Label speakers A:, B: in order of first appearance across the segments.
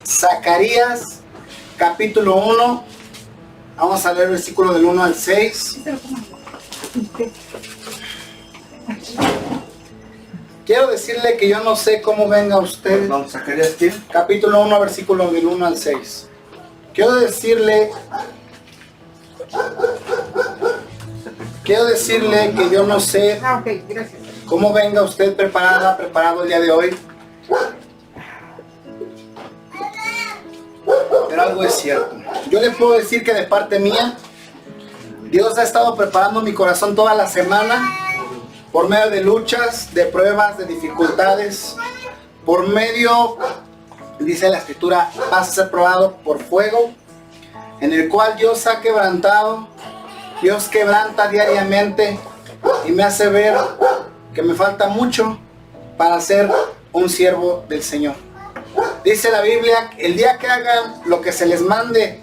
A: Zacarías capítulo 1. Vamos a leer el versículo del 1 al 6. Quiero decirle que yo no sé cómo venga usted.
B: Vamos, Zacarías, ¿qué?
A: Capítulo 1, versículo del 1 al 6. Quiero decirle que yo no sé cómo venga usted preparado el día de hoy. Pero algo es cierto. Yo le puedo decir que de parte mía, Dios ha estado preparando mi corazón toda la semana por medio de luchas, de pruebas, de dificultades, por medio, dice la Escritura, vas a ser probado por fuego, en el cual Dios ha quebrantado. Dios quebranta diariamente y me hace ver que me falta mucho para ser un siervo del Señor. Dice la Biblia, el día que hagan lo que se les mande,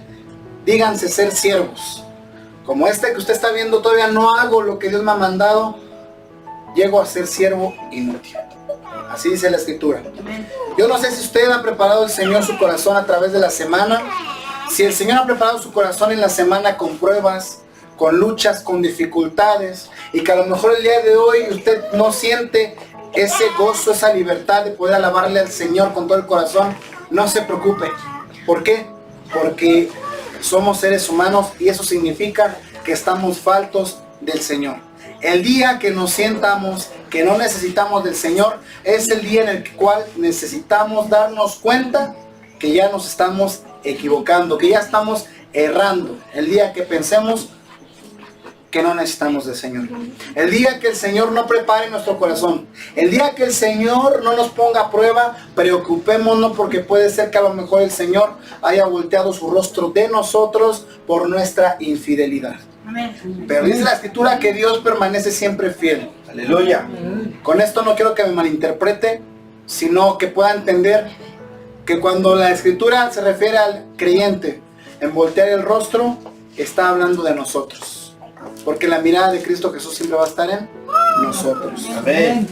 A: díganse ser siervos. Como este que usted está viendo, todavía no hago lo que Dios me ha mandado, llego a ser siervo inútil. Así dice la Escritura. Yo no sé si usted ha preparado el Señor su corazón a través de la semana. Si el Señor ha preparado su corazón en la semana con pruebas, con luchas, con dificultades, y que a lo mejor el día de hoy usted no siente ese gozo, esa libertad de poder alabarle al Señor con todo el corazón, no se preocupe. ¿Por qué? Porque somos seres humanos y eso significa que estamos faltos del Señor. El día que nos sientamos que no necesitamos del Señor es el día en el cual necesitamos darnos cuenta que ya nos estamos equivocando, que ya estamos errando. El día que pensemos que no necesitamos del Señor. El día que el Señor no prepare nuestro corazón. El día que el Señor no nos ponga a prueba, preocupémonos porque puede ser que a lo mejor el Señor haya volteado su rostro de nosotros por nuestra infidelidad. Amén. Pero dice la Escritura que Dios permanece siempre fiel.
B: Aleluya.
A: Con esto no quiero que me malinterprete, sino que pueda entender que cuando la Escritura se refiere al creyente en voltear el rostro, está hablando de nosotros. Porque la mirada de Cristo Jesús siempre va a estar en nosotros.
B: Amén.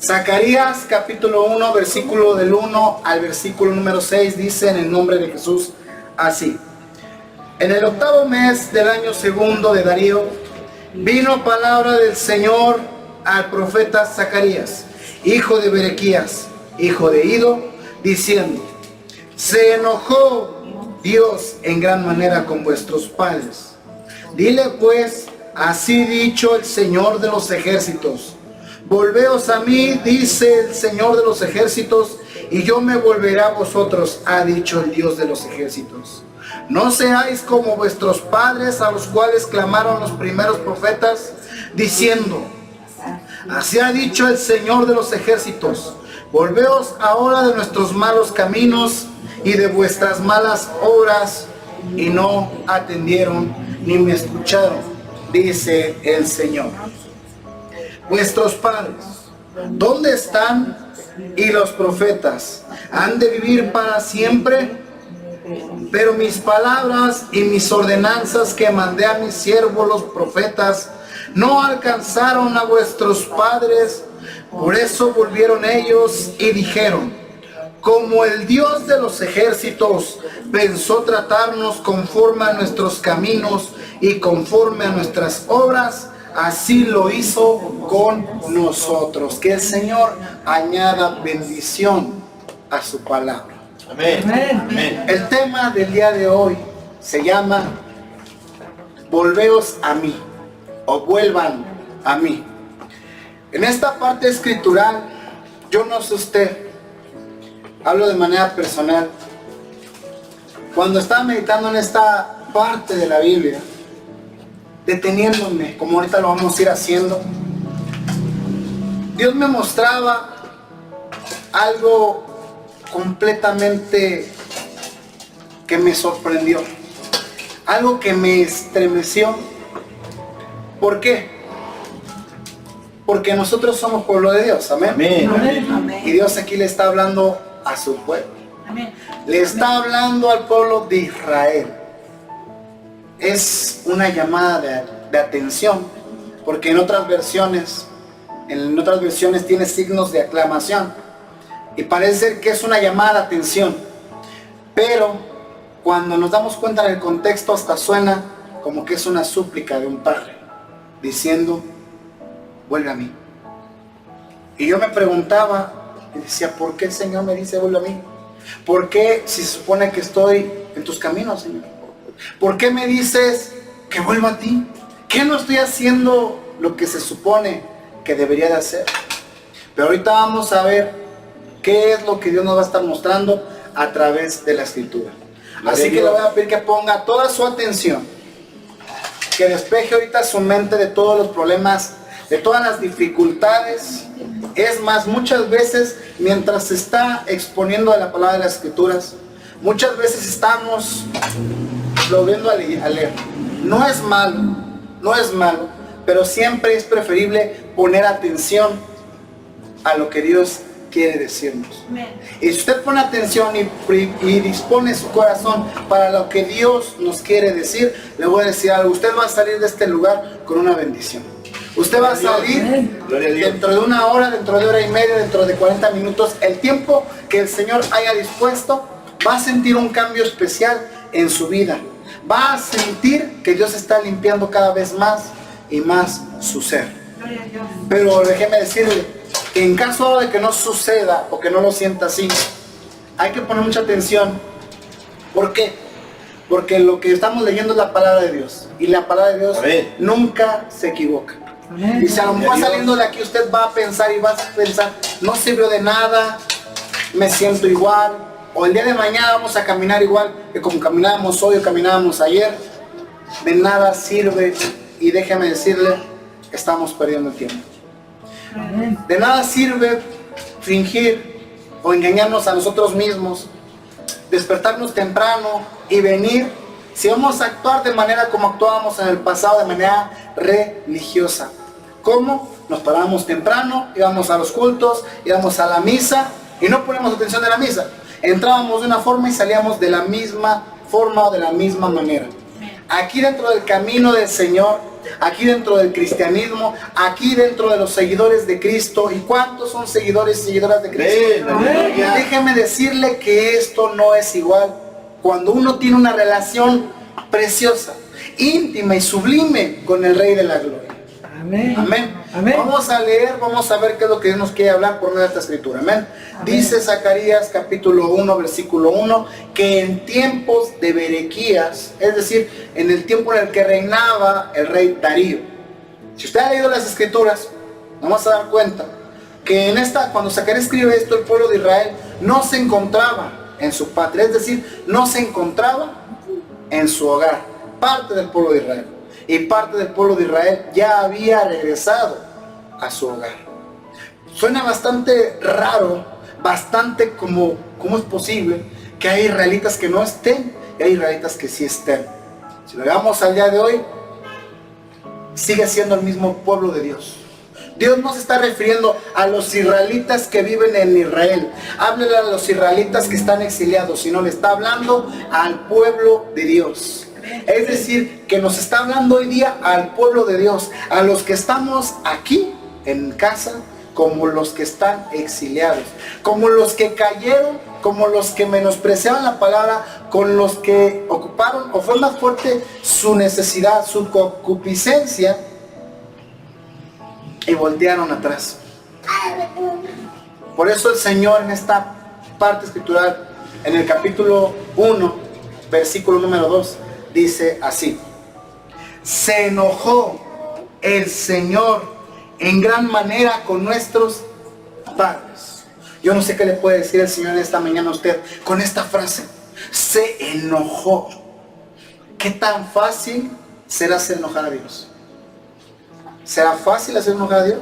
A: Zacarías capítulo 1, versículo del 1 al versículo número 6 dice en el nombre de Jesús así. En el 8º mes del año segundo de Darío, vino palabra del Señor al profeta Zacarías, hijo de Berequías, hijo de Ido, diciendo: se enojó Dios en gran manera con vuestros padres. Dile pues, así dicho el Señor de los ejércitos: volveos a mí, dice el Señor de los ejércitos, y yo me volveré a vosotros, ha dicho el Dios de los ejércitos. No seáis como vuestros padres, a los cuales clamaron los primeros profetas, diciendo: así ha dicho el Señor de los ejércitos, volveos ahora de nuestros malos caminos y de vuestras malas obras, y no atendieron ni me escucharon, dice el Señor. Vuestros padres, ¿dónde están? Y los profetas, ¿han de vivir para siempre? Pero mis palabras y mis ordenanzas que mandé a mis siervos los profetas no alcanzaron a vuestros padres. Por eso volvieron ellos y dijeron: como el Dios de los ejércitos pensó tratarnos conforme a nuestros caminos y conforme a nuestras obras, así lo hizo con nosotros. Que el Señor añada bendición a su palabra.
B: Amén. Amén.
A: El tema del día de hoy se llama volveos a mí, o vuelvan a mí. En esta parte escritural, yo no sé usted, hablo de manera personal. Cuando estaba meditando en esta parte de la Biblia, deteniéndome, como ahorita lo vamos a ir haciendo, Dios me mostraba algo completamente que me sorprendió, algo que me estremeció. ¿Por qué? Porque nosotros somos pueblo de Dios, amén.
B: Amén.
A: Amén. Y Dios aquí le está hablando a su pueblo.
C: Amén.
A: Le está hablando al pueblo de Israel. Es una llamada de atención, porque en otras versiones tiene signos de aclamación y parece que es una llamada de atención. Pero cuando nos damos cuenta del contexto, hasta suena como que es una súplica de un padre diciendo, vuelve a mí. Y yo me preguntaba y decía, ¿por qué el Señor me dice vuelve a mí? ¿Por qué si se supone que estoy en tus caminos, Señor? ¿Por qué me dices que vuelva a ti? ¿Qué no estoy haciendo lo que se supone que debería de hacer? Pero ahorita vamos a ver qué es lo que Dios nos va a estar mostrando a través de la Escritura. Así que le voy a pedir que ponga toda su atención, que despeje ahorita su mente de todos los problemas, de todas las dificultades. Es más, muchas veces mientras se está exponiendo a la palabra de las Escrituras, muchas veces estamos volviendo a leer. No es malo, pero siempre es preferible poner atención a lo que Dios quiere decirnos. Y si usted pone atención y dispone su corazón para lo que Dios nos quiere decir, le voy a decir algo, usted va a salir de este lugar con una bendición. Usted va a salir dentro de una hora, dentro de hora y media, dentro de 40 minutos, el tiempo que el Señor haya dispuesto, va a sentir un cambio especial en su vida. Va a sentir que Dios está limpiando cada vez más y más su ser. Pero déjeme decirle que en caso de que no suceda o que no lo sienta así, hay que poner mucha atención. ¿Por qué? Porque lo que estamos leyendo es la palabra de Dios. Y la palabra de Dios nunca se equivoca. Y si a lo mejor saliendo de aquí usted va a pensar y va a pensar, no sirvió de nada, me siento igual, o el día de mañana vamos a caminar igual que como caminábamos hoy o caminábamos ayer, de nada sirve. Y déjeme decirle, estamos perdiendo el tiempo. De nada sirve fingir o engañarnos a nosotros mismos, despertarnos temprano y venir, si vamos a actuar de manera como actuábamos en el pasado, de manera religiosa. ¿Cómo? Nos parábamos temprano, íbamos a los cultos, íbamos a la misa y no ponemos atención de la misa. Entrábamos de una forma y salíamos de la misma forma o de la misma manera. Aquí dentro del camino del Señor, aquí dentro del cristianismo, aquí dentro de los seguidores de Cristo. ¿Y cuántos son seguidores y seguidoras de Cristo? Déjeme decirle que esto no es igual. Cuando uno tiene una relación preciosa, íntima y sublime con el Rey de la Gloria. Amén. Amén. Amén. Vamos a leer, vamos a ver qué es lo que Dios nos quiere hablar por medio de esta escritura. Amén. Dice Zacarías capítulo 1, versículo 1, que en tiempos de Berequías, es decir, en el tiempo en el que reinaba el rey Darío. Si usted ha leído las escrituras, vamos a dar cuenta que cuando Zacarías escribe esto, el pueblo de Israel no se encontraba en su patria, es decir, no se encontraba en su hogar. Parte del pueblo de Israel. Y parte del pueblo de Israel ya había regresado a su hogar. Suena bastante raro, bastante como, ¿cómo es posible que hay israelitas que no estén y hay israelitas que sí estén? Si lo veamos al día de hoy, sigue siendo el mismo pueblo de Dios. Dios no se está refiriendo a los israelitas que viven en Israel. Háblele a los israelitas que están exiliados, sino le está hablando al pueblo de Dios. Es decir, que nos está hablando hoy día al pueblo de Dios, a los que estamos aquí en casa, como los que están exiliados, como los que cayeron, como los que menospreciaban la palabra, con los que ocuparon, o fue más fuerte su necesidad, su concupiscencia, y voltearon atrás. Por eso el Señor en esta parte escritural, en el capítulo 1, versículo número 2, dice así: se enojó el Señor en gran manera con nuestros padres. Yo no sé qué le puede decir el Señor en esta mañana a usted con esta frase: se enojó. ¿Qué tan fácil será hacer enojar a Dios? ¿Será fácil hacer enojar a Dios?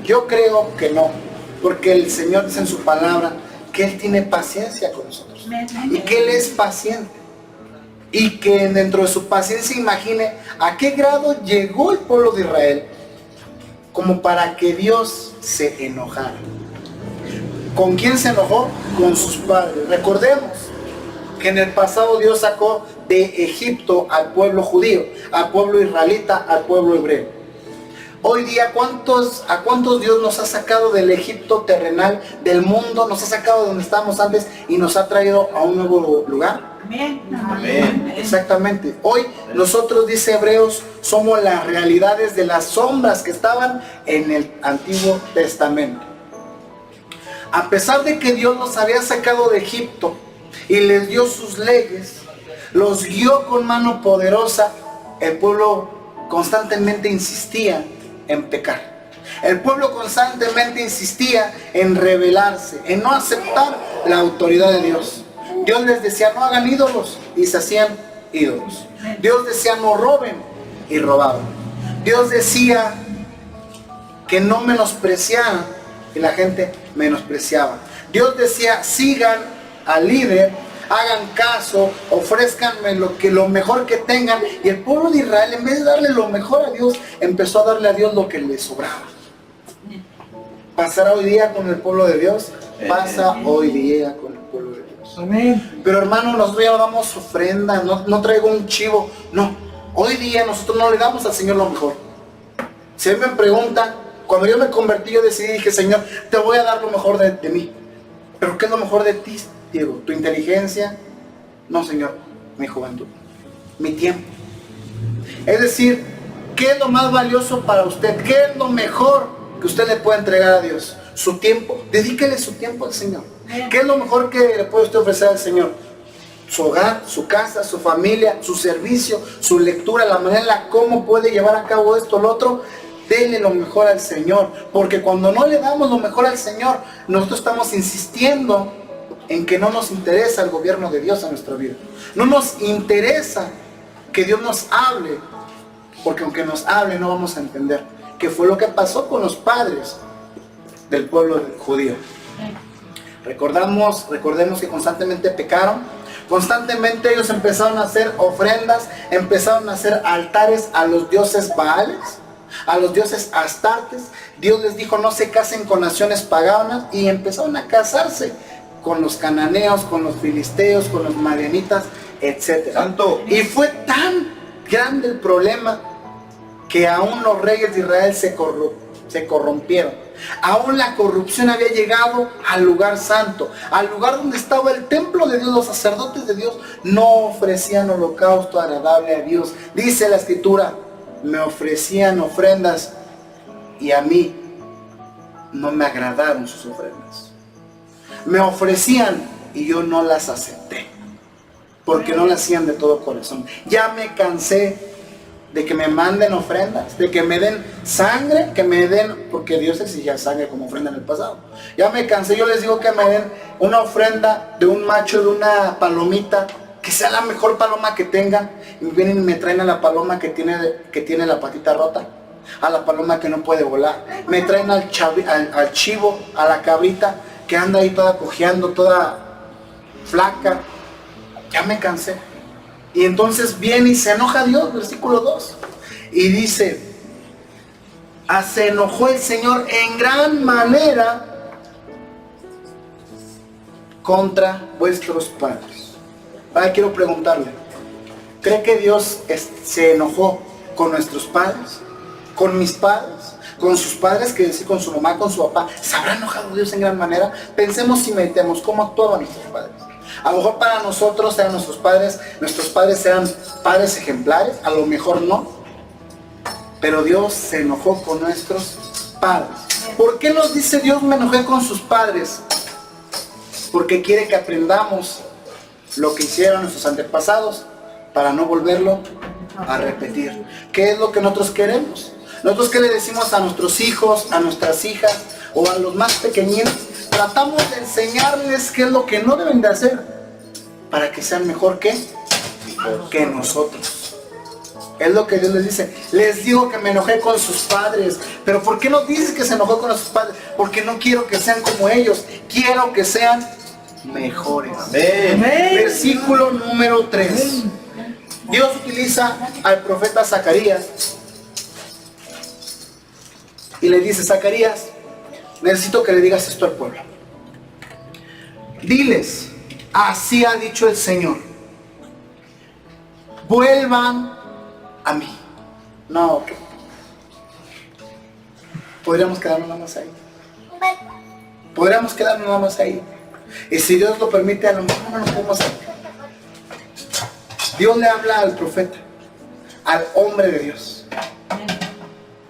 A: Yo creo que no, porque el Señor dice en su palabra que Él tiene paciencia con nosotros y que Él es paciente. Y que dentro de su paciencia, imagine a qué grado llegó el pueblo de Israel como para que Dios se enojara. ¿Con quién se enojó? Con sus padres. Recordemos que en el pasado Dios sacó de Egipto al pueblo judío, al pueblo israelita, al pueblo hebreo. Hoy día, ¿a cuántos Dios nos ha sacado del Egipto terrenal, del mundo, nos ha sacado de donde estábamos antes y nos ha traído a un nuevo lugar?
B: Amén.
A: Exactamente. Hoy nosotros, dice Hebreos, somos las realidades de las sombras que estaban en el Antiguo Testamento. A pesar de que Dios los había sacado de Egipto y les dio sus leyes, los guió con mano poderosa, el pueblo constantemente insistía en pecar. El pueblo constantemente insistía en rebelarse, en no aceptar la autoridad de Dios. Dios les decía, no hagan ídolos, y se hacían ídolos. Dios decía, no roben, y robaban. Dios decía que no menospreciaran, y la gente menospreciaba. Dios decía, sigan al líder, hagan caso, ofrézcanme lo mejor que tengan. Y el pueblo de Israel, en vez de darle lo mejor a Dios, empezó a darle a Dios lo que le sobraba. ¿Pasará hoy día con el pueblo de Dios? Pasa hoy día con el pueblo de Dios.
C: Amén.
A: Pero hermano, nosotros ya no damos ofrenda, no traigo un chivo. No, hoy día nosotros no le damos al Señor lo mejor. Si él me pregunta, cuando yo me convertí, yo decidí, dije, Señor, te voy a dar lo mejor de mí. ¿Pero qué es lo mejor de ti, Diego? ¿Tu inteligencia? No, Señor, mi juventud, mi tiempo. Es decir, ¿qué es lo más valioso para usted? ¿Qué es lo mejor que usted le puede entregar a Dios? Su tiempo. Dedíquele su tiempo al Señor. ¿Qué es lo mejor que le puede usted ofrecer al Señor? Su hogar, su casa, su familia, su servicio, su lectura, la manera en la cómo puede llevar a cabo esto, lo otro. Dele lo mejor al Señor, porque cuando no le damos lo mejor al Señor, nosotros estamos insistiendo en que no nos interesa el gobierno de Dios en nuestra vida. No nos interesa que Dios nos hable, porque aunque nos hable no vamos a entender qué fue lo que pasó con los padres del pueblo judío. Recordemos que constantemente pecaron, constantemente ellos empezaron a hacer ofrendas, empezaron a hacer altares a los dioses Baales, a los dioses Astartes. Dios les dijo, no se casen con naciones paganas, y empezaron a casarse con los cananeos, con los filisteos, con los madianitas, etc.
B: Santo.
A: Y fue tan grande el problema que aún los reyes de Israel se corrompieron. Aún la corrupción había llegado al lugar santo, al lugar donde estaba el templo de Dios. Los sacerdotes de Dios no ofrecían holocausto agradable a Dios. Dice la Escritura, me ofrecían ofrendas y a mí no me agradaron sus ofrendas. Me ofrecían y yo no las acepté, porque no las hacían de todo corazón. Ya me cansé de que me manden ofrendas, de que me den sangre, que me den, porque Dios exigía sangre como ofrenda en el pasado. Ya me cansé, yo les digo que me den una ofrenda de un macho, de una palomita, que sea la mejor paloma que tengan, y vienen y me traen a la paloma que tiene la patita rota, a la paloma que no puede volar, me traen al chivo, a la cabrita que anda ahí toda cojeando, toda flaca. Ya me cansé. Y entonces viene y se enoja Dios, versículo 2, y dice, se enojó el Señor en gran manera contra vuestros padres. Ahora quiero preguntarle, ¿cree que Dios se enojó con nuestros padres? ¿Con mis padres? ¿Con sus padres? Que decir, con su mamá, con su papá. ¿Se habrá enojado Dios en gran manera? Pensemos y meditemos cómo actuaban nuestros padres. A lo mejor para nosotros eran nuestros padres eran padres ejemplares, a lo mejor no. Pero Dios se enojó con nuestros padres. ¿Por qué nos dice Dios me enojé con sus padres? Porque quiere que aprendamos lo que hicieron nuestros antepasados para no volverlo a repetir. ¿Qué es lo que nosotros queremos? Nosotros, ¿qué le decimos a nuestros hijos, a nuestras hijas o a los más pequeñitos? Tratamos de enseñarles qué es lo que no deben de hacer para que sean mejor que nosotros. Es lo que Dios les dice. Les digo que me enojé con sus padres. ¿Pero por qué no dices que se enojó con sus padres? Porque no quiero que sean como ellos. Quiero que sean mejores.
B: Amén.
A: Versículo número 3. Dios utiliza al profeta Zacarías y le dice, Zacarías, necesito que le digas esto al pueblo. Diles, así ha dicho el Señor, vuelvan a mí. No, podríamos quedarnos nada más ahí. Podríamos quedarnos nada más ahí. Y si Dios lo permite, a lo mejor no lo podemos hacer. Dios le habla al profeta, al hombre de Dios.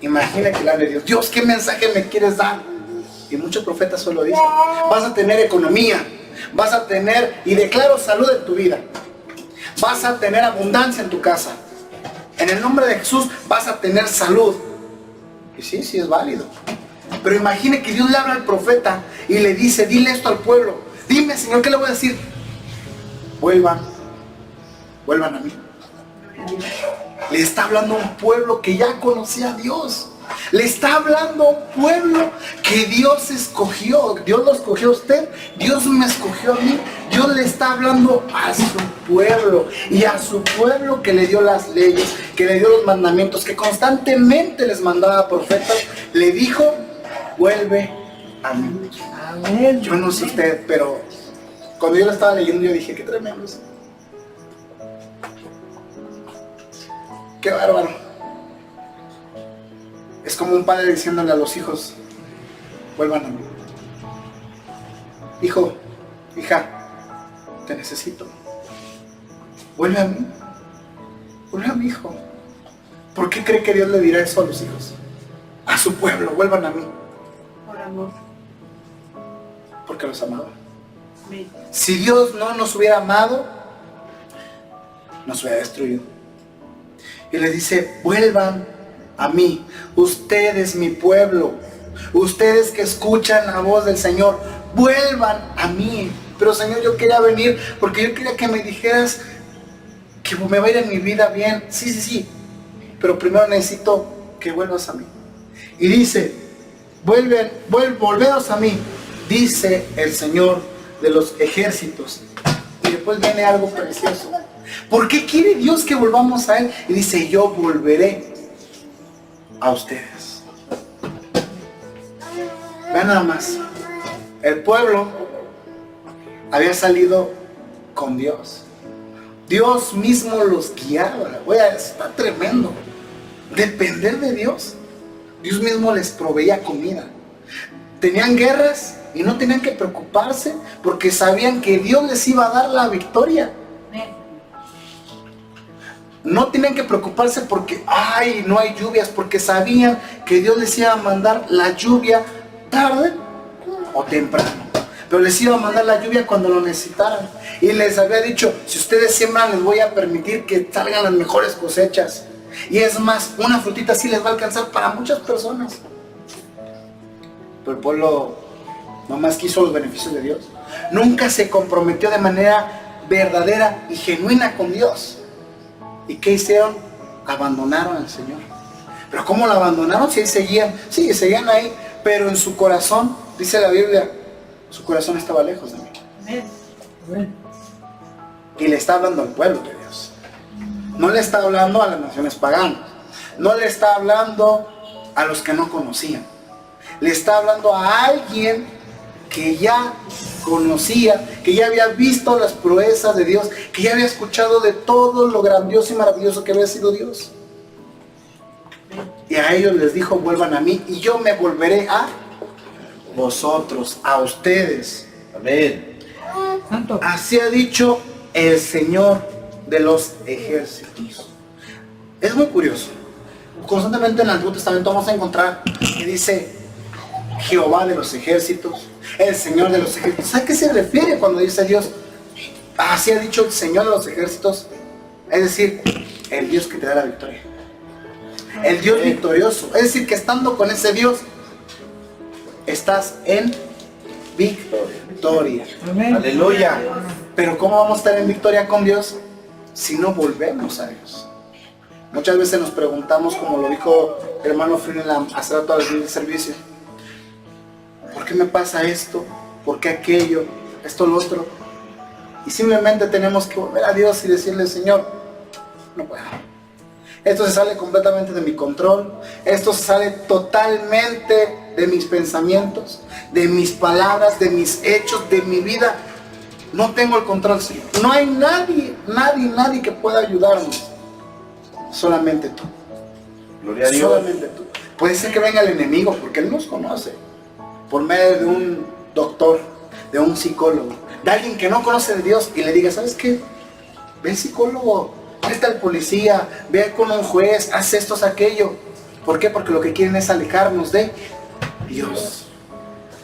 A: Imagina que le hable Dios. Dios, ¿qué mensaje me quieres dar? Y muchos profetas solo dicen, vas a tener economía, vas a tener, y declaro salud en tu vida. Vas a tener abundancia en tu casa. En el nombre de Jesús vas a tener salud. Y sí, sí es válido. Pero imagine que Dios le habla al profeta y le dice, dile esto al pueblo. Dime, Señor, ¿qué le voy a decir? Vuelvan a mí. Le está hablando a un pueblo que ya conocía a Dios. Le está hablando a un pueblo que Dios escogió. Dios lo escogió a usted. Dios me escogió a mí. Dios le está hablando a su pueblo. Y a su pueblo que le dio las leyes, que le dio los mandamientos, que constantemente les mandaba profetas. Le dijo, vuelve a mí.
C: Amén.
A: Yo no sé usted, pero cuando yo lo estaba leyendo, yo dije, qué tremendo es. Qué bárbaro. Es como un padre diciéndole a los hijos, vuelvan a mí. Hijo, hija, te necesito. Vuelve a mí. Vuelve a mí, hijo. ¿Por qué cree que Dios le dirá eso a los hijos? A su pueblo, vuelvan a mí.
C: Por amor.
A: Porque los amaba.
C: Amén.
A: Si Dios no nos hubiera amado, nos hubiera destruido. Y les dice, vuelvan a mí, ustedes mi pueblo, ustedes que escuchan la voz del Señor, vuelvan a mí. Pero Señor, yo quería venir porque yo quería que me dijeras que me va a ir en mi vida bien. Sí, pero primero necesito que vuelvas a mí. Y dice, volveos a mí, dice el Señor de los ejércitos. Y después viene algo precioso. ¿Por qué quiere Dios que volvamos a Él? Y dice, yo volveré a ustedes. Vean nada más. El pueblo había salido con Dios. Dios mismo los guiaba. Oye, está tremendo. Depender de Dios. Dios mismo les proveía comida. Tenían guerras y no tenían que preocuparse porque sabían que Dios les iba a dar la victoria. No tenían que preocuparse porque no hay lluvias, porque sabían que Dios les iba a mandar la lluvia tarde o temprano. Pero les iba a mandar la lluvia cuando lo necesitaran. Y les había dicho, si ustedes siembran, les voy a permitir que salgan las mejores cosechas. Y es más, una frutita así les va a alcanzar para muchas personas. Pero el pueblo nomás quiso los beneficios de Dios. Nunca se comprometió de manera verdadera y genuina con Dios. ¿Y qué hicieron? Abandonaron al Señor. ¿Pero cómo lo abandonaron? Sí, seguían ahí, pero en su corazón, dice la Biblia, su corazón estaba lejos de mí.
C: Amén.
A: Y le está hablando al pueblo de Dios. No le está hablando a las naciones paganas. No le está hablando a los que no conocían. Le está hablando a alguien que ya conocía, que ya había visto las proezas de Dios, que ya había escuchado de todo lo grandioso y maravilloso que había sido Dios. Y a ellos les dijo, vuelvan a mí y yo me volveré a vosotros, a ustedes.
B: Amén.
C: Santo.
A: Así ha dicho el Señor de los ejércitos. Es muy curioso. Constantemente en el Antiguo Testamento vamos a encontrar que dice Jehová de los ejércitos, el Señor de los ejércitos. ¿A qué se refiere cuando dice Dios? Así ha dicho el Señor de los ejércitos. Es decir, el Dios que te da la victoria. El Dios victorioso. Es decir, que estando con ese Dios, estás en victoria.
C: Amén.
B: Aleluya.
A: Pero ¿cómo vamos a estar en victoria con Dios si no volvemos a Dios? Muchas veces nos preguntamos, como lo dijo el hermano Frinel hace rato al del servicio, ¿por qué me pasa esto? ¿Por qué aquello? Esto, lo otro. Y simplemente tenemos que volver a Dios y decirle, Señor, no puedo. Esto se sale completamente de mi control. Esto se sale totalmente de mis pensamientos, de mis palabras, de mis hechos, de mi vida. No tengo el control, Señor. No hay nadie que pueda ayudarnos. Solamente tú.
B: Gloria a Dios.
A: Solamente tú. Puede ser que venga el enemigo, porque Él nos conoce. Por medio de un doctor, de un psicólogo, de alguien que no conoce de Dios y le diga, ¿sabes qué? Ve al psicólogo, ve hasta el policía, ve con un juez, haz esto, haz aquello. ¿Por qué? Porque lo que quieren es alejarnos de Dios.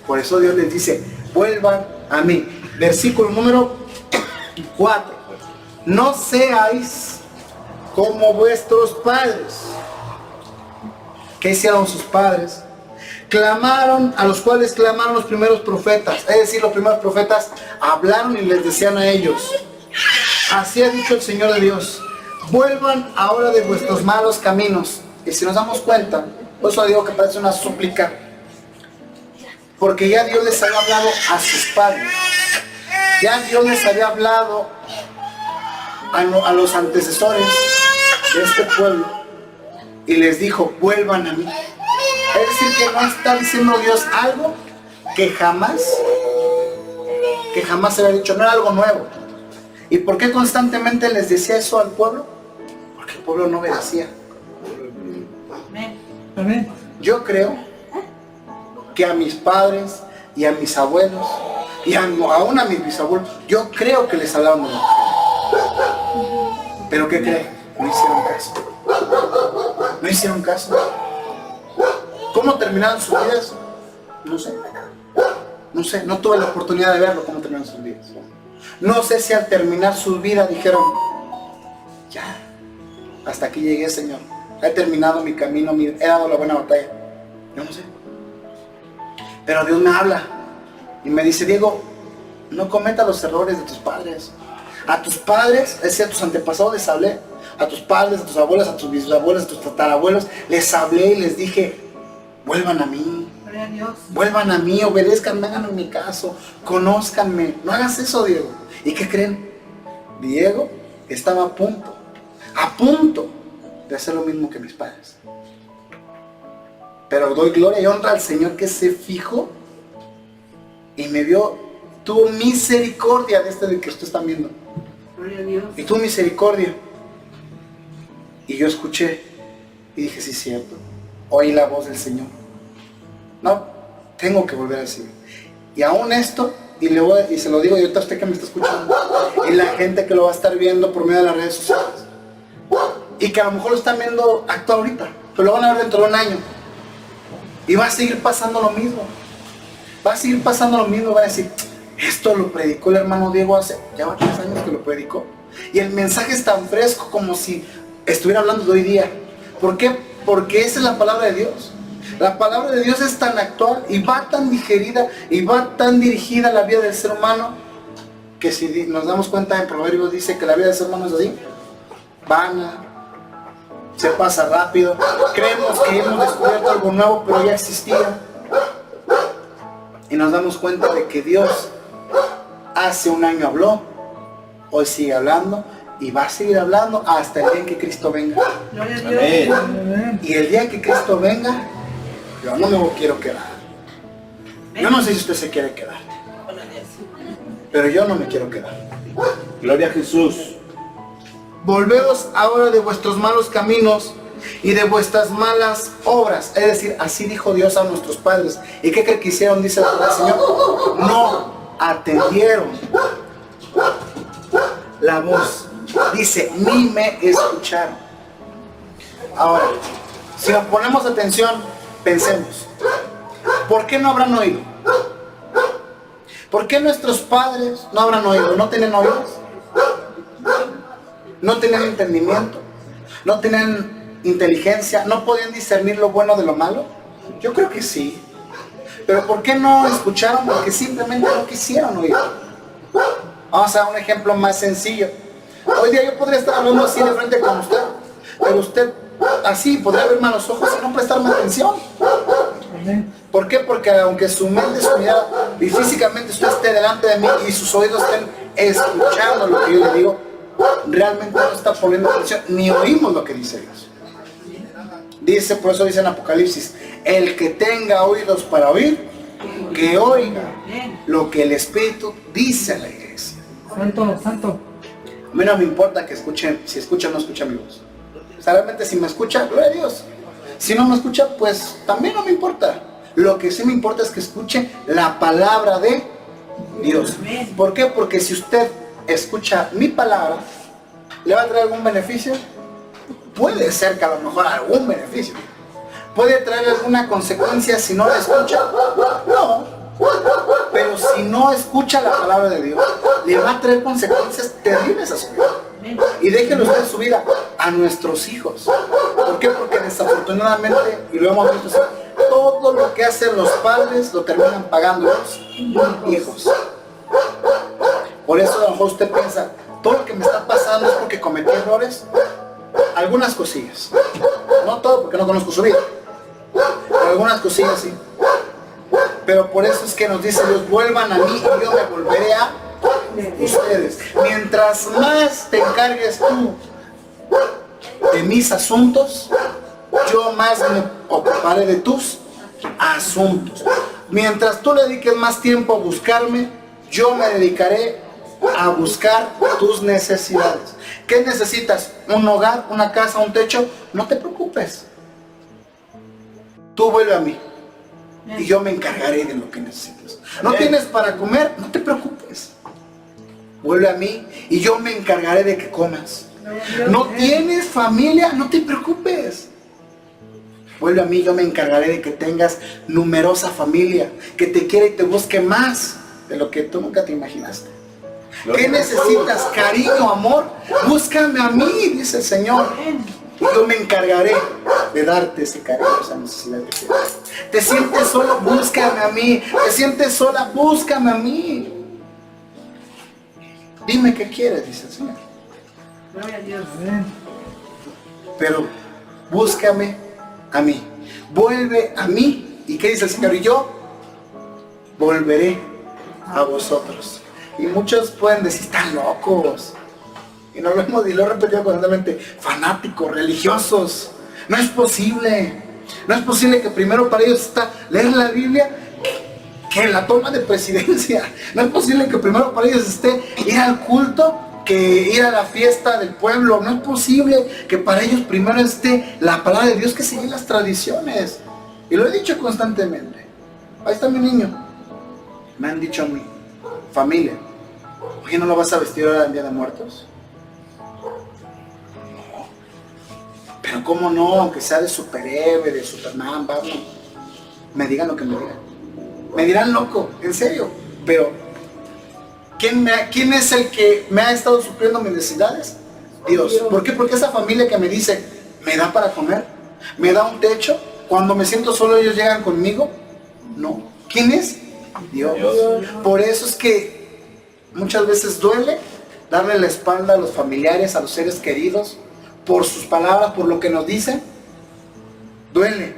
A: Por eso Dios les dice, vuelvan a mí. Versículo número 4. No seáis como vuestros padres. ¿Qué hicieron sus padres? Clamaron, a los cuales clamaron los primeros profetas. Es decir, los primeros profetas hablaron y les decían a ellos, así ha dicho el Señor de Dios, vuelvan ahora de vuestros malos caminos. Y si nos damos cuenta, por eso digo que parece una súplica, porque ya Dios les había hablado a sus padres, ya Dios les había hablado a los antecesores de este pueblo y les dijo, vuelvan a mí. Es decir, que no está diciendo Dios algo que jamás se había dicho, no era algo nuevo. ¿Y por qué constantemente les decía eso al pueblo? Porque el pueblo no obedecía.
C: Amén.
A: Yo creo que a mis padres y a mis abuelos y aún a mis bisabuelos, yo creo que les hablaban de la mujer. ¿Pero qué creen? No hicieron caso. No hicieron caso. ¿Cómo terminaron sus vidas? No sé. No sé, no tuve la oportunidad de verlo, cómo terminaron sus vidas. No sé si al terminar su vida dijeron, ya, hasta aquí llegué, Señor. He terminado mi camino, he dado la buena batalla. Yo no sé. Pero Dios me habla y me dice, Diego, no cometas los errores de tus padres. A tus padres, es decir, a tus antepasados les hablé. A tus padres, a tus abuelos, a tus bisabuelos, a tus tatarabuelos, les hablé y les dije, vuelvan a mí. Vuelvan a mí, obedezcan, háganme mi caso, conózcanme. No hagas eso, Diego. ¿Y qué creen? Diego estaba a punto de hacer lo mismo que mis padres. Pero doy gloria y honra al Señor que se fijó y me vio, tuvo misericordia de de que ustedes están viendo.
C: Gloria a Dios.
A: Y tuvo misericordia. Y yo escuché y dije, sí, cierto. Oí la voz del Señor. No, tengo que volver al Señor. Y aún esto, y se lo digo, y ahorita usted que me está escuchando, y la gente que lo va a estar viendo por medio de las redes sociales, y que a lo mejor lo están viendo actuar ahorita, pero lo van a ver dentro de un año, y va a seguir pasando lo mismo. Va a seguir pasando lo mismo, van a decir, esto lo predicó el hermano Diego hace ya 3 años que lo predicó, y el mensaje es tan fresco como si estuviera hablando de hoy día. ¿Por qué? Porque esa es la palabra de Dios. La palabra de Dios es tan actual y va tan digerida y va tan dirigida a la vida del ser humano, que si nos damos cuenta, en Proverbios dice que la vida del ser humano es así, vana, se pasa rápido. Creemos que hemos descubierto algo nuevo, pero ya existía. Y nos damos cuenta de que Dios hace un año habló, hoy sigue hablando y va a seguir hablando hasta el día en que Cristo venga.
C: Gloria a Dios.
B: Amén.
A: Y el día que Cristo venga, yo no me quiero quedar. Yo no sé si usted se quiere quedar, pero yo no me quiero quedar.
B: Gloria a Jesús.
A: Volveos ahora de vuestros malos caminos y de vuestras malas obras. Es decir, así dijo Dios a nuestros padres. ¿Y qué creen que hicieron? Dice la palabra del Señor. No atendieron la voz. Dice, ni me escucharon. Ahora, si nos ponemos atención, pensemos, ¿por qué no habrán oído? ¿Por qué nuestros padres no habrán oído? ¿No tienen oídos? ¿No tenían entendimiento? ¿No tenían inteligencia? ¿No podían discernir lo bueno de lo malo? Yo creo que sí. ¿Pero por qué no escucharon? Porque simplemente no quisieron oír. Vamos a dar un ejemplo más sencillo. Hoy día yo podría estar hablando así de frente con usted, pero usted así podría verme a los ojos y no prestarme atención. ¿Por qué? Porque aunque su mente, su mirada y físicamente usted esté delante de mí y sus oídos estén escuchando lo que yo le digo, realmente no está poniendo atención ni oímos lo que dice Dios. Dice, por eso dice en Apocalipsis, el que tenga oídos para oír, que oiga lo que el Espíritu dice a la iglesia.
C: Santo, santo.
A: A mí no me importa que escuchen, si escuchan o no escuchan mi voz. O sea, realmente si me escuchan, gloria a Dios. Si no me escucha, pues también no me importa. Lo que sí me importa es que escuche la palabra de Dios. ¿Por qué? Porque si usted escucha mi palabra, ¿le va a traer algún beneficio? Puede ser que a lo mejor algún beneficio. ¿Puede traer alguna consecuencia si no la escucha? No. Pero si no escucha la palabra de Dios, le va a traer consecuencias terribles a su vida. Y déjenlo usted su vida a nuestros hijos. ¿Por qué? Porque desafortunadamente, y lo hemos visto así, todo lo que hacen los padres lo terminan pagando los hijos. Por eso a lo mejor usted piensa, todo lo que me está pasando es porque cometí errores. Algunas cosillas. No todo, porque no conozco su vida. Pero algunas cosillas sí. Pero por eso es que nos dice Dios, vuelvan a mí y yo me volveré a ustedes. Mientras más te encargues tú de mis asuntos, yo más me ocuparé de tus asuntos. Mientras tú le dediques más tiempo a buscarme, yo me dedicaré a buscar tus necesidades. ¿Qué necesitas? ¿Un hogar, una casa, un techo? No te preocupes. Tú vuelve a mí y yo me encargaré de lo que necesites. ¿No tienes para comer? No te preocupes. Vuelve a mí y yo me encargaré de que comas. ¿No tienes familia? No te preocupes. Vuelve a mí, yo me encargaré de que tengas numerosa familia, que te quiera y te busque más de lo que tú nunca te imaginaste. ¿Qué necesitas? Cariño, amor. Búscame a mí, dice el Señor. Y yo me encargaré de darte ese cariño, esa necesidad que tienes. ¿Te sientes solo? Búscame a mí. ¿Te sientes sola? Búscame a mí. Dime qué quieres, dice el Señor.
C: Gloria a Dios.
A: Pero búscame a mí. Vuelve a mí. ¿Y qué dice el Señor? Y yo volveré a vosotros. Y muchos pueden decir, están locos. Y lo he repetido constantemente, fanáticos, religiosos. No es posible. No es posible que primero para ellos está leer la Biblia que la toma de presidencia. No es posible que primero para ellos esté ir al culto que ir a la fiesta del pueblo. No es posible que para ellos primero esté la palabra de Dios que seguir las tradiciones. Y lo he dicho constantemente. Ahí está mi niño. Me han dicho a mí, familia, ¿oye, no lo vas a vestir ahora en Día de Muertos? No. Pero cómo no, aunque sea de superhéroe, de Superman, Batman. Me digan lo que me digan. Me dirán loco, en serio. Pero, ¿quién es el que me ha estado supliendo mis necesidades? Dios. ¿Por qué? Porque esa familia que me dice, ¿me da para comer? ¿Me da un techo? Cuando me siento solo ellos llegan conmigo. No. ¿Quién es? Dios. Por eso es que muchas veces duele darle la espalda a los familiares, a los seres queridos, por sus palabras, por lo que nos dicen. Duele.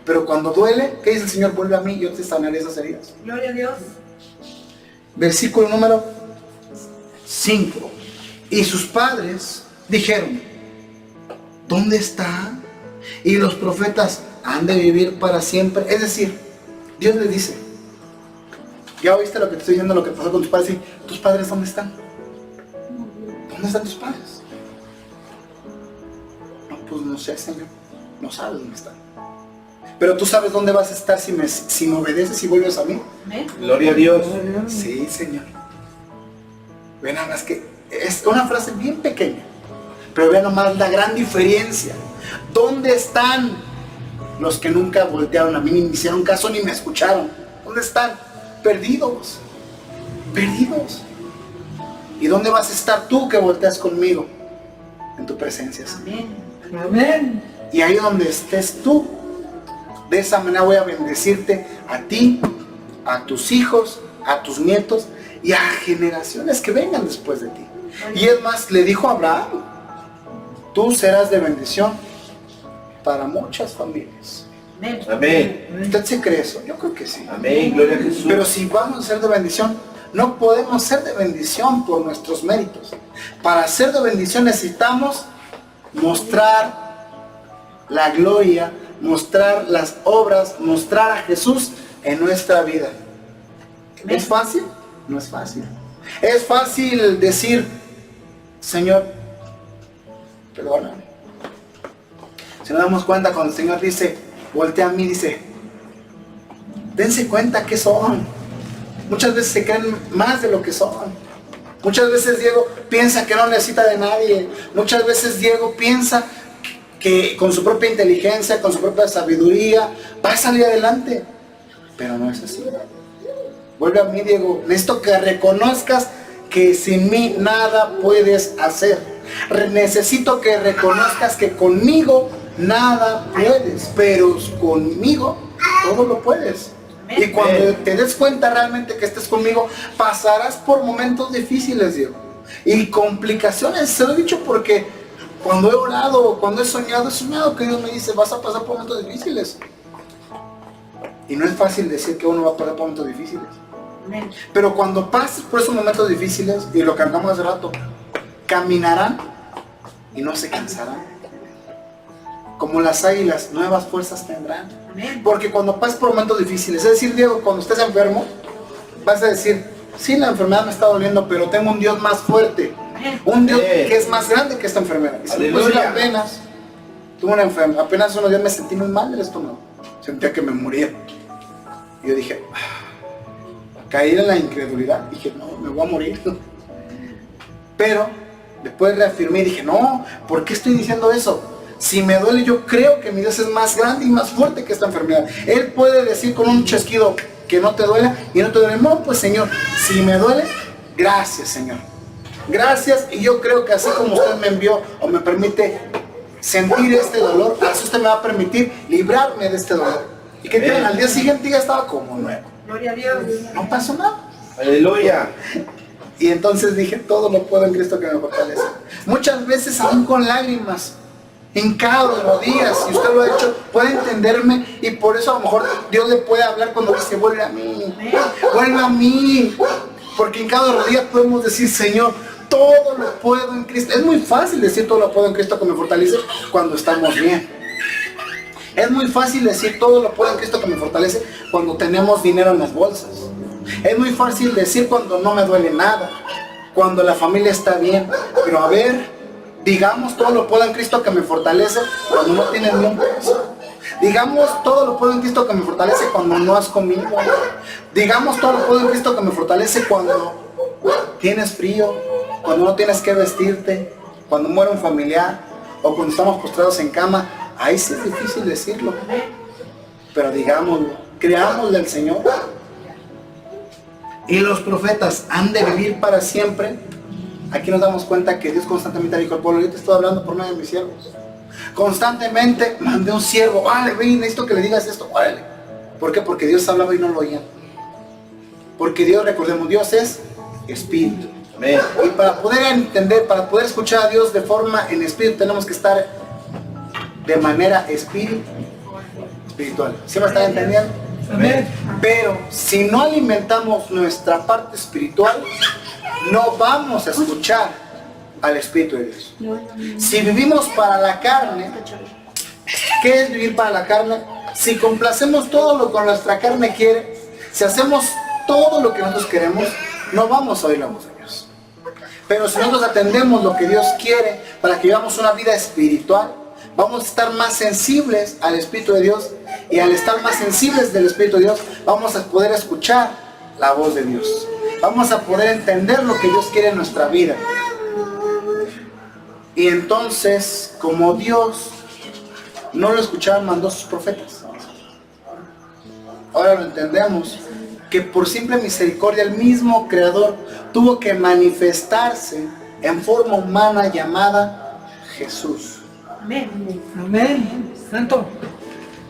A: Pero cuando duele, ¿qué dice el Señor? Vuelve a mí, yo te sanaré esas heridas.
C: Gloria a Dios.
A: Versículo número 5. Y sus padres dijeron, ¿dónde está? Y los profetas han de vivir para siempre. Es decir, Dios les dice, ya oíste lo que te estoy diciendo, lo que pasó con tus padres. ¿Y tus padres dónde están? ¿Dónde están tus padres? No, pues no sé, Señor. No sabes dónde están. Pero tú sabes dónde vas a estar si me obedeces y vuelves a mí.
B: Gloria a Dios.
A: Sí, Señor. Ve nada más que es una frase bien pequeña, pero ve nomás la gran diferencia. ¿Dónde están los que nunca voltearon a mí, ni me hicieron caso, ni me escucharon? ¿Dónde están? Perdidos. Perdidos. ¿Y dónde vas a estar tú que volteas conmigo? En tu presencia, Señor.
C: Amén. Amén.
A: Y ahí donde estés tú, de esa manera voy a bendecirte a ti, a tus hijos, a tus nietos y a generaciones que vengan después de ti. Y es más, le dijo a Abraham, tú serás de bendición para muchas familias.
B: Amén.
A: ¿Usted se cree eso? Yo creo que sí.
B: Amén. Gloria a Jesús.
A: Pero si vamos a ser de bendición, no podemos ser de bendición por nuestros méritos. Para ser de bendición necesitamos mostrar la gloria, mostrar las obras, mostrar a Jesús en nuestra vida. ¿Es fácil? No es fácil. Es fácil decir, Señor, perdóname. Si nos damos cuenta, cuando el Señor dice, voltea a mí, dice, dense cuenta que son. Muchas veces se creen más de lo que son. Muchas veces Diego piensa que no necesita de nadie. Muchas veces Diego piensa que con su propia inteligencia, con su propia sabiduría, va a salir adelante. Pero no es así. Vuelve a mí, Diego. Necesito que reconozcas que sin mí nada puedes hacer. Necesito que reconozcas que conmigo nada puedes, pero conmigo todo lo puedes. Y cuando te des cuenta realmente que estés conmigo, pasarás por momentos difíciles, Diego. Y complicaciones, se lo he dicho porque cuando he orado, cuando he soñado que Dios me dice, vas a pasar por momentos difíciles. Y no es fácil decir que uno va a pasar por momentos difíciles. Pero cuando pases por esos momentos difíciles, y lo cantamos hace rato, caminarán y no se cansarán. Como las águilas, nuevas fuerzas tendrán. Porque cuando pases por momentos difíciles, es decir, Diego, cuando estés enfermo, vas a decir, sí, la enfermedad me está doliendo, pero tengo un Dios más fuerte. Un Dios que es más grande que esta enfermedad. Y si pues, apenas tuve una enfermedad, apenas unos días me sentí muy mal del estómago. Sentía que me moría. Y yo dije, caí en la incredulidad. Dije, no, me voy a morir. Pero después reafirmé y dije, no, ¿por qué estoy diciendo eso? Si me duele, yo creo que mi Dios es más grande y más fuerte que esta enfermedad. Él puede decir con un chasquido que no te duele y no te duele. No, pues Señor, si me duele, gracias Señor. Gracias, y yo creo que así como usted me envió o me permite sentir este dolor, así usted me va a permitir librarme de este dolor. Y que al día siguiente ya estaba como nuevo.
C: Gloria a Dios.
A: No pasó nada.
B: Aleluya.
A: Y entonces dije, todo lo puedo en Cristo que me fortalece. Muchas veces aún con lágrimas, hincado de rodillas, si usted lo ha hecho, puede entenderme, y por eso a lo mejor Dios le puede hablar cuando dice, vuelve a mí, vuelve a mí. Porque hincado de rodillas podemos decir, Señor, todo lo puedo en Cristo. Es muy fácil decir todo lo puedo en Cristo que me fortalece cuando estamos bien. Es muy fácil decir todo lo puedo en Cristo que me fortalece cuando tenemos dinero en las bolsas. Es muy fácil decir cuando no me duele nada, cuando la familia está bien. Pero a ver, digamos todo lo puedo en Cristo que me fortalece cuando no tienes ni un peso. Digamos todo lo puedo en Cristo que me fortalece cuando no has comido. Digamos todo lo puedo en Cristo que me fortalece cuando tienes frío, cuando no tienes que vestirte, cuando muere un familiar o cuando estamos postrados en cama. Ahí sí es difícil decirlo, pero digámoslo, creámosle al Señor. Y los profetas han de vivir para siempre. Aquí nos damos cuenta que Dios constantemente dijo al pueblo, yo te estoy hablando por medio de mis siervos. Constantemente mandé un siervo, vale, ven, necesito que le digas esto, órale. ¿Por qué? Porque Dios hablaba y no lo oían. Porque Dios, recordemos, Dios es espíritu.
B: Amén.
A: Y para poder entender, para poder escuchar a Dios de forma en espíritu, tenemos que estar de manera espiritual. ¿Sí me están entendiendo?
C: Amén.
A: Pero si no alimentamos nuestra parte espiritual, no vamos a escuchar al Espíritu de Dios. Si vivimos para la carne, ¿qué es vivir para la carne? Si complacemos todo lo que nuestra carne quiere, si hacemos todo lo que nosotros queremos, no vamos a oír la voz de Dios. Pero si nosotros atendemos lo que Dios quiere para que vivamos una vida espiritual, vamos a estar más sensibles al Espíritu de Dios, y al estar más sensibles del Espíritu de Dios, vamos a poder escuchar la voz de Dios. Vamos a poder entender lo que Dios quiere en nuestra vida. Y entonces, como Dios no lo escuchaba, mandó a sus profetas. Ahora lo entendemos, que por simple misericordia el mismo Creador tuvo que manifestarse en forma humana llamada Jesús.
C: Amén. Amén. Santo.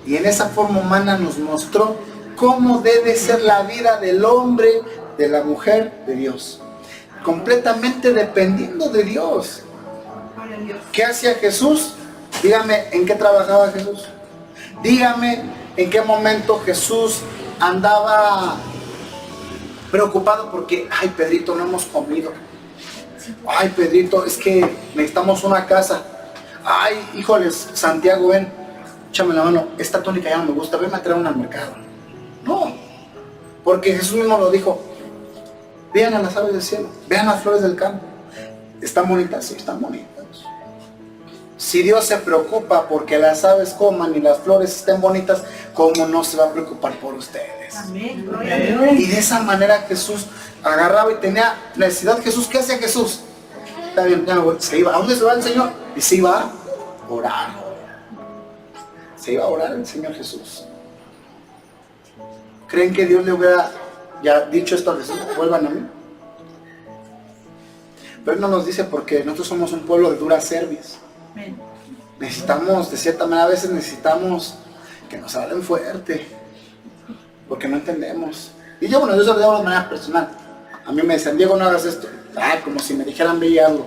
A: Y en esa forma humana nos mostró cómo debe ser la vida del hombre, de la mujer, de Dios. Completamente dependiendo de Dios. ¿Qué hacía Jesús? Dígame, ¿en qué trabajaba Jesús? Dígame, ¿en qué momento Jesús andaba preocupado porque, ay, Pedrito, no hemos comido? Ay, Pedrito, es que necesitamos una casa. Ay, híjoles, Santiago, ven, échame la mano, esta túnica ya no me gusta, ven a traer una al mercado. No, porque Jesús mismo lo dijo, vean a las aves del cielo, vean las flores del campo. ¿Están bonitas? Sí, están bonitas. Si Dios se preocupa porque las aves coman y las flores estén bonitas, ¿cómo no se va a preocupar por ustedes?
C: Amén. Gloria a Dios.
A: Y de esa manera Jesús agarraba y tenía necesidad. Jesús, ¿qué hacía Jesús? Está bien, ya me voy. Se iba. ¿A dónde se va el Señor? Y se iba a orar. Se iba a orar el Señor Jesús. ¿Creen que Dios le hubiera ya dicho esto a Jesús? Vuelvan a mí. Pero Él no nos dice porque nosotros somos un pueblo de dura cerviz.
C: Amén.
A: Necesitamos, de cierta manera, a veces necesitamos que nos hablen fuerte, porque no entendemos. Y yo, bueno, yo se lo digo de manera personal. A mí me decían, Diego, no hagas esto. Ay, como si me dijeran, ve y hazlo.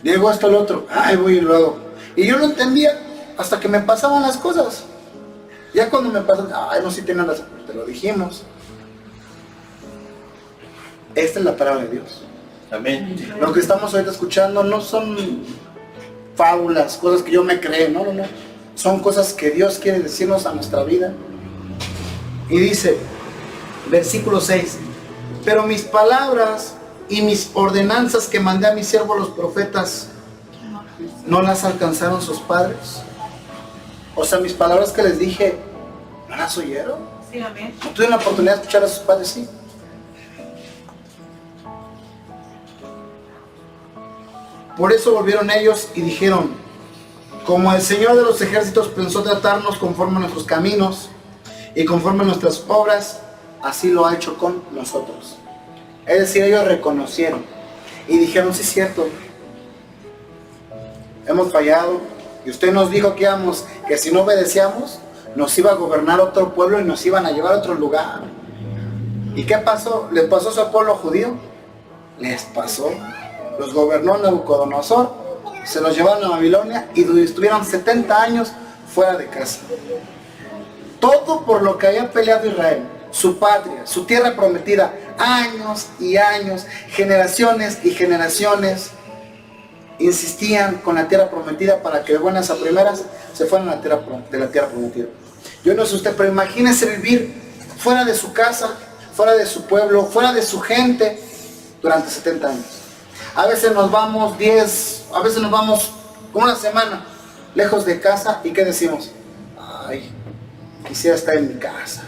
A: Diego, esto, lo otro. Ay, voy y lo hago. Y yo no entendía hasta que me pasaban las cosas. Ya cuando me pasan, ay, no, si tienen razón, te lo dijimos. Esta es la palabra de Dios.
B: Amén.
A: Lo que estamos ahorita escuchando no son fábulas, cosas que yo me creo, no. Son cosas que Dios quiere decirnos a nuestra vida. Y dice, versículo 6, pero mis palabras y mis ordenanzas que mandé a mis siervos los profetas, ¿no las alcanzaron sus padres? O sea, mis palabras que les dije, ¿no las oyeron?
C: Sí, amén.
A: ¿No tuvieron la oportunidad de escuchar a sus padres? Sí. Por eso volvieron ellos y dijeron, como el Señor de los ejércitos pensó tratarnos conforme a nuestros caminos y conforme a nuestras obras, así lo ha hecho con nosotros. Es decir, ellos reconocieron y dijeron, sí es cierto, hemos fallado y usted nos dijo que si no obedecíamos nos iba a gobernar otro pueblo y nos iban a llevar a otro lugar. ¿Y qué pasó? ¿Les pasó eso al pueblo judío? Les pasó. Los gobernó Nabucodonosor, se los llevaron a Babilonia y estuvieron 70 años fuera de casa. Todo por lo que había peleado Israel, su patria, su tierra prometida, años y años, generaciones y generaciones, insistían con la tierra prometida para que de buenas a primeras se fueran a de la tierra prometida. Yo no sé usted, pero imagínese vivir fuera de su casa, fuera de su pueblo, fuera de su gente durante 70 años. A veces nos vamos 10, a veces nos vamos una semana lejos de casa y ¿qué decimos? Ay, quisiera estar en mi casa,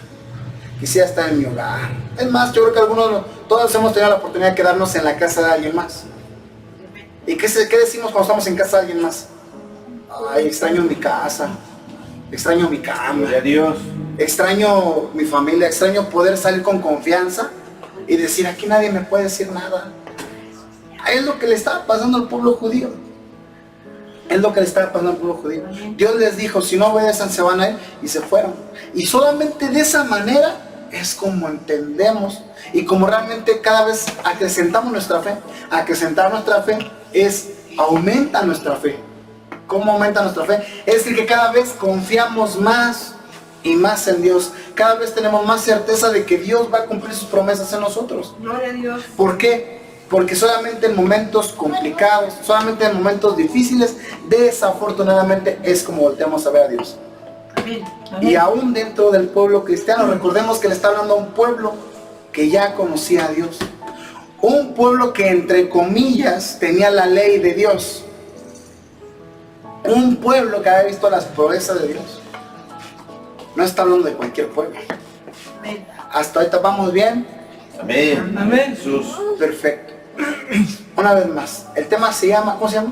A: quisiera estar en mi hogar. Es más, yo creo que todos hemos tenido la oportunidad de quedarnos en la casa de alguien más. ¿Y qué decimos cuando estamos en casa de alguien más? Ay, extraño mi casa, extraño mi cama,
B: Gloria a Dios.
A: extraño mi familia, extraño poder salir con confianza y decir, aquí nadie me puede decir nada. Es lo que le estaba pasando al pueblo judío. Es lo que le estaba pasando al pueblo judío. Dios les dijo, si no obedecen se van a ir, y se fueron. Y solamente de esa manera es como entendemos y como realmente cada vez acrecentamos nuestra fe. Acrecentar nuestra fe aumenta nuestra fe. ¿Cómo aumenta nuestra fe? Es decir, que cada vez confiamos más y más en Dios. Cada vez tenemos más certeza de que Dios va a cumplir sus promesas en nosotros.
C: Gloria a Dios.
A: ¿Por qué? Porque solamente en momentos complicados, solamente en momentos difíciles, desafortunadamente es como volteamos a ver a Dios.
C: Amén.
A: Y aún dentro del pueblo cristiano, recordemos que le está hablando a un pueblo que ya conocía a Dios. Un pueblo que entre comillas tenía la ley de Dios. Un pueblo que había visto las proezas de Dios. No está hablando de cualquier pueblo.
C: Amén.
A: Hasta ahorita vamos bien.
B: Amén.
C: Amén.
B: Jesús.
A: Perfecto. Una vez más, el tema se llama, ¿cómo se llama?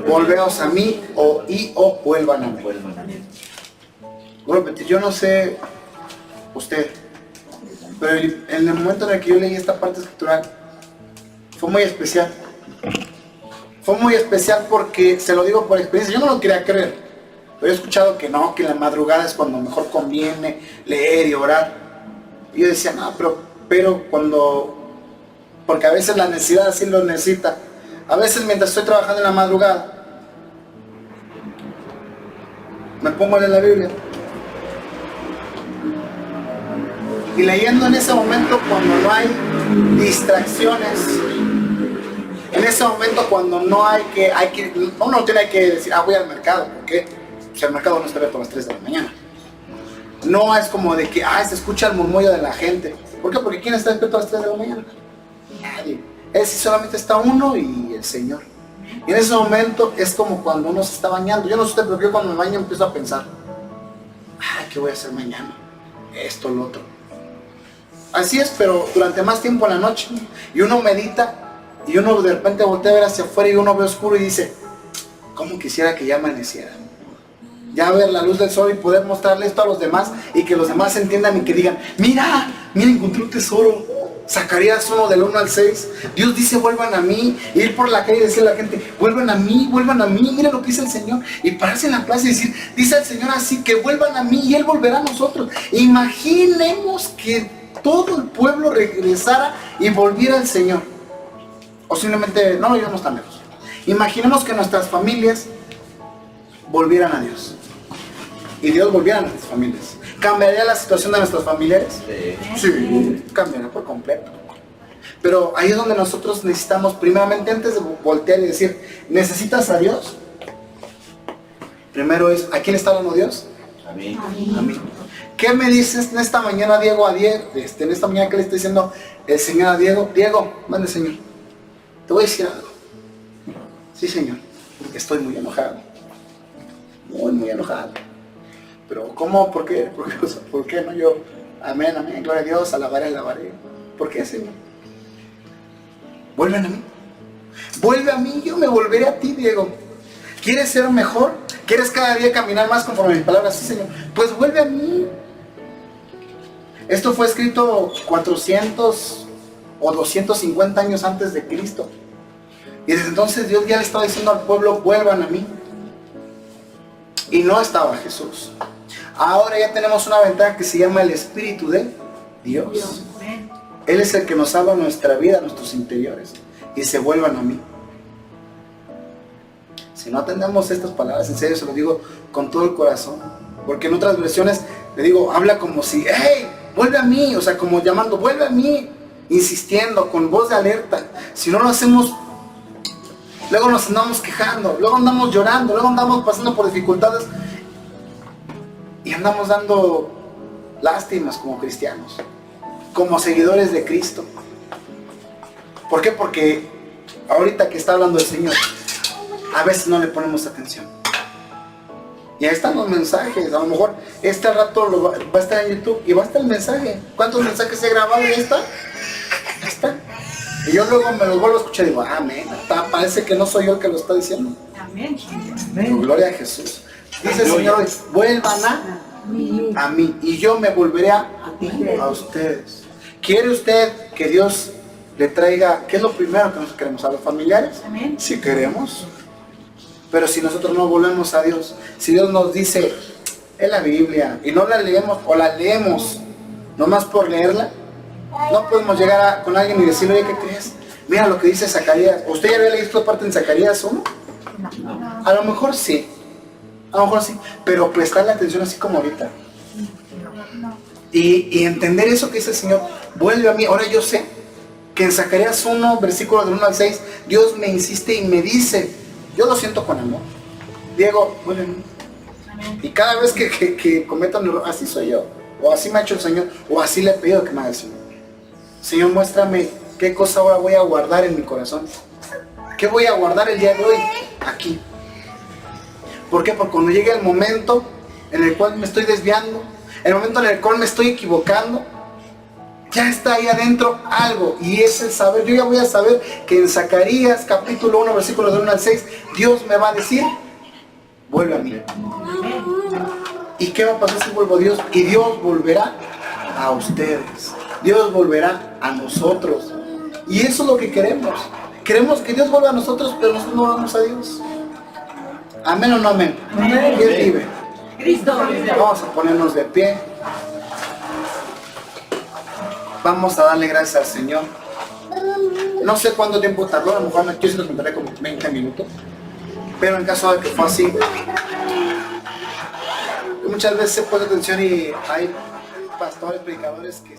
A: Volveos a mí o vuelvan a mí.
B: Vuelvan a mí.
A: Bueno, yo no sé usted, pero en el momento en el que yo leí esta parte escritural fue muy especial. Fue muy especial porque, se lo digo por experiencia, yo no lo quería creer, pero he escuchado que no, que en la madrugada es cuando mejor conviene leer y orar. Y yo decía, no, pero porque a veces la necesidad así lo necesita. A veces mientras estoy trabajando en la madrugada, me pongo a leer la Biblia. Y leyendo en ese momento cuando no hay distracciones, en ese momento cuando no uno tiene que decir, voy al mercado, porque pues el mercado no está abierto a las 3 de la mañana. No es como de que, se escucha el murmullo de la gente. ¿Por qué? Porque ¿quién está despierto a las 3 de la mañana? Nadie. Es si solamente está uno y el Señor. Y en ese momento es como cuando uno se está bañando. Yo no sé usted, pero yo cuando me baño empiezo a pensar, ay, ¿qué voy a hacer mañana? Esto, lo otro. Así es, pero durante más tiempo en la noche. Y uno medita y uno de repente voltea a ver hacia afuera y uno ve oscuro y dice, ¿cómo quisiera que ya amaneciera? Ya ver la luz del sol y poder mostrarle esto a los demás y que los demás entiendan y que digan, mira, encontré un tesoro. Zacarías 1 del 1 al 6. Dios dice, vuelvan a mí. Y ir por la calle y decirle a la gente, vuelvan a mí, mira lo que dice el Señor. Y pararse en la plaza y decir, dice el Señor así, que vuelvan a mí y Él volverá a nosotros. Imaginemos que todo el pueblo regresara y volviera al Señor. O simplemente, no lo llevamos tan lejos. Imaginemos que nuestras familias volvieran a Dios. Y Dios volviera a nuestras familias. ¿Cambiaría la situación de nuestros familiares? Sí, cambiaría por completo. Pero ahí es donde nosotros necesitamos, primeramente, antes de voltear y decir, ¿necesitas a Dios? Primero es, ¿a quién está hablando Dios?
B: A mí.
A: A mí. ¿Qué me dices en esta mañana, Diego, en esta mañana que le está diciendo el Señor a Diego? Diego, mande, Señor, te voy a decir algo. Sí, Señor, estoy muy enojado. Muy enojado. Pero ¿cómo? ¿Por qué? ¿Por qué no yo? Amén, gloria a Dios, alabaré. ¿Por qué, Señor? Vuelven a mí. Vuelve a mí, yo me volveré a ti, Diego. ¿Quieres ser mejor? ¿Quieres cada día caminar más conforme a mis palabras? Sí, Señor. Pues vuelve a mí. Esto fue escrito 400 o 250 años antes de Cristo. Y desde entonces Dios ya le estaba diciendo al pueblo, vuelvan a mí. Y no estaba Jesús. Ahora ya tenemos una ventaja que se llama el Espíritu de Dios. Él es el que nos salva nuestra vida, nuestros interiores. Y se vuelvan a mí. Si no atendemos estas palabras, en serio se lo digo con todo el corazón. Porque en otras versiones le digo, habla como si, hey, vuelve a mí. O sea, como llamando, vuelve a mí. Insistiendo, con voz de alerta. Si no lo hacemos, luego nos andamos quejando, luego andamos llorando, luego andamos pasando por dificultades. Y andamos dando lástimas como cristianos, como seguidores de Cristo. ¿Por qué? Porque ahorita que está hablando el Señor, a veces no le ponemos atención. Y ahí están los mensajes. A lo mejor este rato va a estar en YouTube y va a estar el mensaje. ¿Cuántos mensajes he grabado? Y ahí está. Ahí está. Y yo luego me los vuelvo a escuchar y digo, amén. Parece que no soy yo el que lo está diciendo.
C: Amén.
A: Pero gloria a Jesús. Dice el Señor hoy, vuelvan a mí y yo me volveré a ustedes. ¿Quiere usted que Dios le traiga, qué es lo primero que nosotros queremos? ¿A los familiares?
C: Amén.
A: Si queremos. Pero si nosotros no volvemos a Dios, si Dios nos dice, es la Biblia, y no la leemos o la leemos nomás por leerla, no podemos llegar con alguien y decirle, oye, ¿qué crees? Mira lo que dice Zacarías. ¿Usted ya había leído esta parte en Zacarías 1? A lo mejor sí. Pero prestarle atención así como ahorita. Y entender eso que dice el Señor, vuelve a mí. Ahora yo sé que en Zacarías 1, versículos del 1 al 6, Dios me insiste y me dice, yo lo siento con amor, Diego, vuelve a mí. Y cada vez que cometa un error, así soy yo, o así me ha hecho el Señor, o así le he pedido que me haga el Señor. Señor, muéstrame qué cosa ahora voy a guardar en mi corazón. ¿Qué voy a guardar el día de hoy? Aquí. ¿Por qué? Porque cuando llegue el momento en el cual me estoy desviando, el momento en el cual me estoy equivocando, ya está ahí adentro algo, y es el saber. Yo ya voy a saber que en Zacarías capítulo 1, versículos del 1 al 6, Dios me va a decir, vuelve a mí. ¿Y qué va a pasar si vuelvo a Dios? Y Dios volverá a ustedes. Dios volverá a nosotros. Y eso es lo que queremos. Queremos que Dios vuelva a nosotros, pero nosotros no vamos a Dios. ¿Amén o no amén?
C: Amén.
A: ¿Quién vive?
C: Cristo.
A: Vamos a ponernos de pie. Vamos a darle gracias al Señor. No sé cuánto tiempo tardó, a lo mejor yo se lo contaré como 20 minutos. Pero en caso de que fue así, muchas veces se pone atención y hay pastores, predicadores que